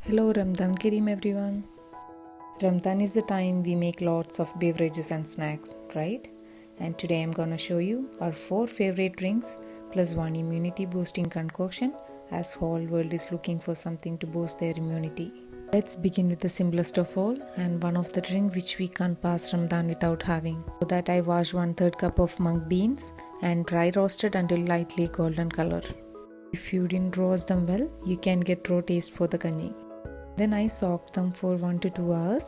Hello Ramadan Kareem everyone. Ramadan is the time we make lots of beverages and snacks, right? And today I'm gonna show you our 4 favorite drinks plus one immunity boosting concoction as whole world is looking for something to boost their immunity. Let's begin with the simplest of all and one of the drink which we can't pass Ramadan without having. For that I washed 1/3 cup of mung beans and dry roasted until lightly golden color. If you didn't roast them well, you can get raw taste for the kanji. Then I soaked them for 1 to 2 hours.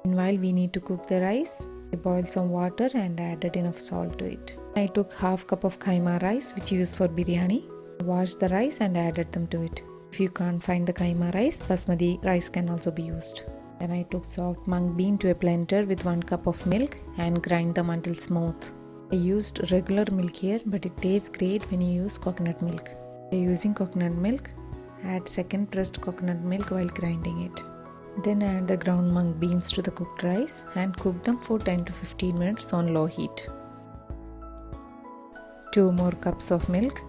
Meanwhile, we need to cook the rice. I boiled some water and added enough salt to it. I took half cup of kaima rice which I use for biryani. I washed the rice and added them to it. If you can't find the kaima rice, basmati rice can also be used. Then I took soaked mung bean to a blender with 1 cup of milk and grind them until smooth. I used regular milk here, but it tastes great when you use coconut milk. By using coconut milk, add second pressed coconut milk while grinding it. Then add the ground mung beans to the cooked rice and cook them for 10 to 15 minutes on low heat. 2 more cups of milk.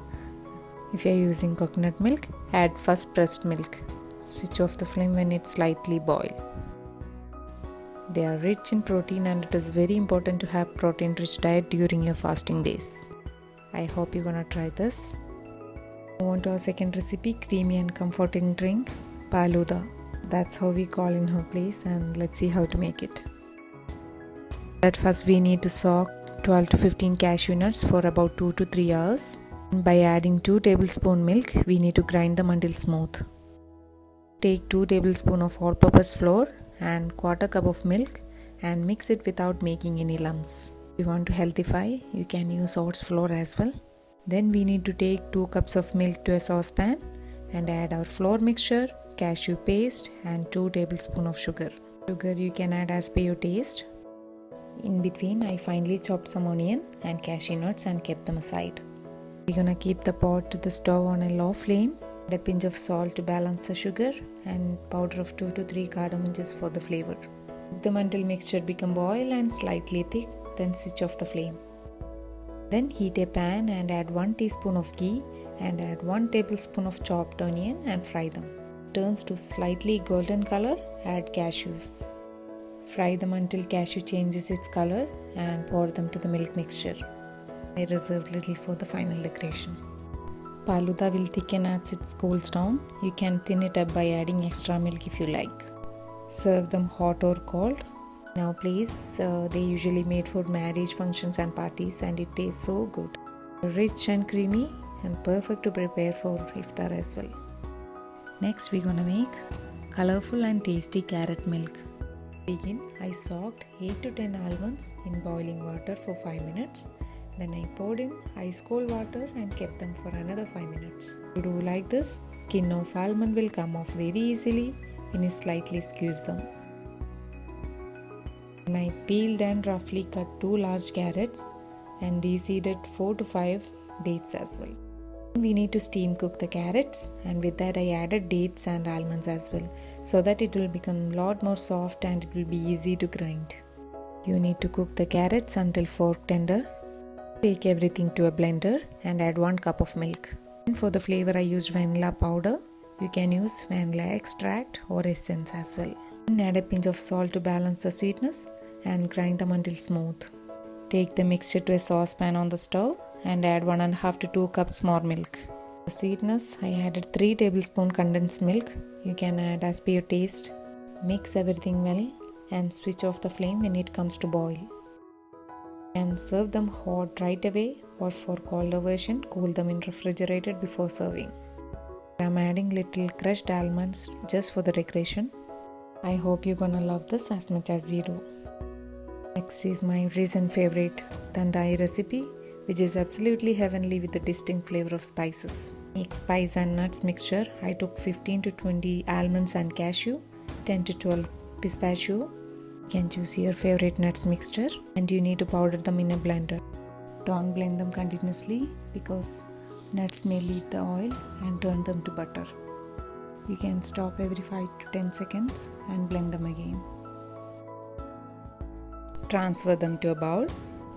If you are using coconut milk, add first pressed milk. Switch off the flame when it slightly boils. They are rich in protein and it is very important to have protein rich diet during your fasting days. I hope you're gonna try this. Move on to our second recipe, creamy and comforting drink, Faluda. That's how we call in her place, and let's see how to make it. At first we need to soak 12 to 15 cashew nuts for about 2 to 3 hours. By adding 2 tablespoon milk, we need to grind them until smooth. Take 2 tablespoon of all-purpose flour and 1/4 cup of milk and mix it without making any lumps. If you want to healthify, you can use oats flour as well. Then we need to take 2 cups of milk to a saucepan and add our flour mixture, cashew paste and 2 tablespoons of sugar. Sugar you can add as per your taste. In between I finely chopped some onion and cashew nuts and kept them aside. We're gonna keep the pot to the stove on a low flame. Add a pinch of salt to balance the sugar and powder of 2 to 3 cardamom just for the flavor. Cook them until mixture become boil and slightly thick, then switch off the flame. Then heat a pan and add 1 teaspoon of ghee and add 1 tablespoon of chopped onion and fry them. Turns to slightly golden color, add cashews. Fry them until cashew changes its color and pour them to the milk mixture. I reserved little for the final decoration. Faluda will thicken as it cools down. You can thin it up by adding extra milk if you like. Serve them hot or cold. Now please, they usually made for marriage functions and parties and it tastes so good. Rich and creamy and perfect to prepare for Iftar as well. Next we're gonna make colorful and tasty carrot milk. To begin, I soaked 8 to 10 almonds in boiling water for 5 minutes. Then I poured in ice cold water and kept them for another 5 minutes. To do like this, skin of almond will come off very easily when you slightly squeeze them. I peeled and roughly cut 2 large carrots and de-seeded 4 to 5 dates as well. We need to steam cook the carrots, and with that I added dates and almonds as well so that it will become a lot more soft and it will be easy to grind. You need to cook the carrots until fork tender. Take everything to a blender and add 1 cup of milk. And for the flavor I used vanilla powder. You can use vanilla extract or essence as well. And add a pinch of salt to balance the sweetness and grind them until smooth. Take the mixture to a saucepan on the stove and add 1.5 to 2 cups more milk. For sweetness, I added 3 tablespoons condensed milk. You can add as per your taste. Mix everything well and switch off the flame when it comes to boil. And serve them hot right away, or for colder version, cool them in refrigerated before serving. I'm adding little crushed almonds just for the decoration. I hope you're gonna love this as much as we do. Next is my recent favorite tandai recipe, which is absolutely heavenly with the distinct flavor of spices. Make spice and nuts mixture. I took 15 to 20 almonds and cashew, 10 to 12 pistachio. You can choose your favorite nuts mixture and you need to powder them in a blender. Don't blend them continuously because nuts may leak the oil and turn them to butter. You can stop every 5 to 10 seconds and blend them again. Transfer them to a bowl.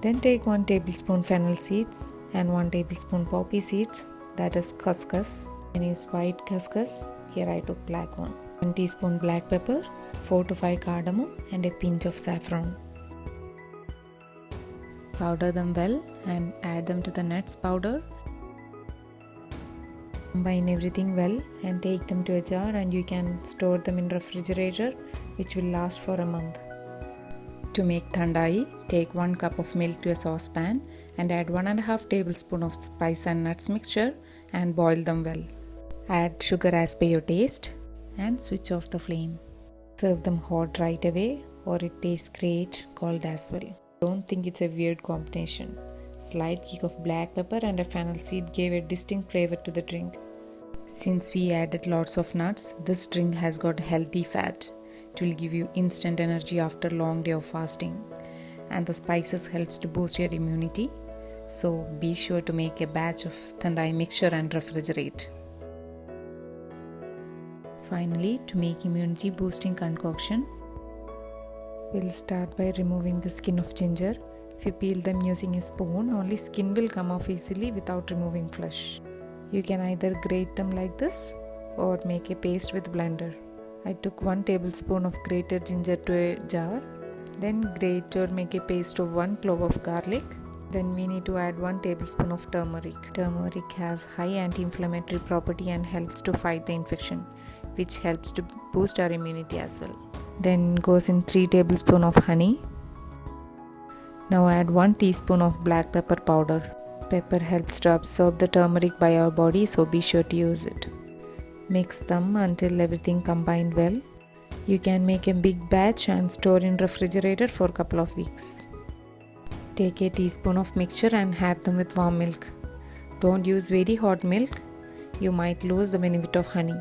Then take 1 tablespoon fennel seeds and 1 tablespoon poppy seeds, that is couscous. You can use white couscous Here I took black one. 1 teaspoon black pepper, 4 to 5 cardamom and a pinch of saffron. Powder them well and add them to the nuts powder. Combine everything well and take them to a jar, and you can store them in refrigerator, which will last for a month. To make thandai, take 1 cup of milk to a saucepan and add 1.5 tablespoon of spice and nuts mixture and boil them well. Add sugar as per your taste and switch off the flame. Serve them hot right away or it tastes great cold as well. Don't think it's a weird combination. Slight kick of black pepper and a fennel seed gave a distinct flavor to the drink. Since we added lots of nuts, this drink has got healthy fat. It will give you instant energy after a long day of fasting. And the spices helps to boost your immunity. So be sure to make a batch of thandai mixture and refrigerate. Finally, to make immunity boosting concoction, we'll start by removing the skin of ginger. If you peel them using a spoon, only skin will come off easily without removing flesh. You can either grate them like this or make a paste with blender. I took 1 tablespoon of grated ginger to a jar. Then grate or make a paste of 1 clove of garlic. Then we need to add 1 tablespoon of turmeric. Turmeric has high anti-inflammatory property and helps to fight the infection, which helps to boost our immunity as well. Then goes in 3 tablespoons of honey. Now add 1 teaspoon of black pepper powder. Pepper helps to absorb the turmeric by our body, so be sure to use it. Mix them until everything combined well. You can make a big batch and store in refrigerator for a couple of weeks. Take a teaspoon of mixture and have them with warm milk. Don't use very hot milk. You might lose the benefit of honey.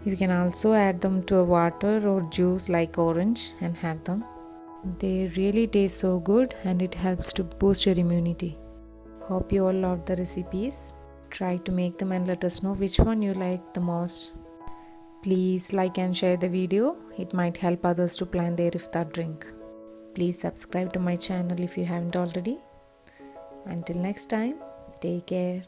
You can also add them to a water or juice like orange and have them. They really taste so good and it helps to boost your immunity. Hope you all loved the recipes. Try to make them and let us know which one you like the most. Please like and share the video. It might help others to plan their Iftar drink. Please subscribe to my channel if you haven't already. Until next time, take care.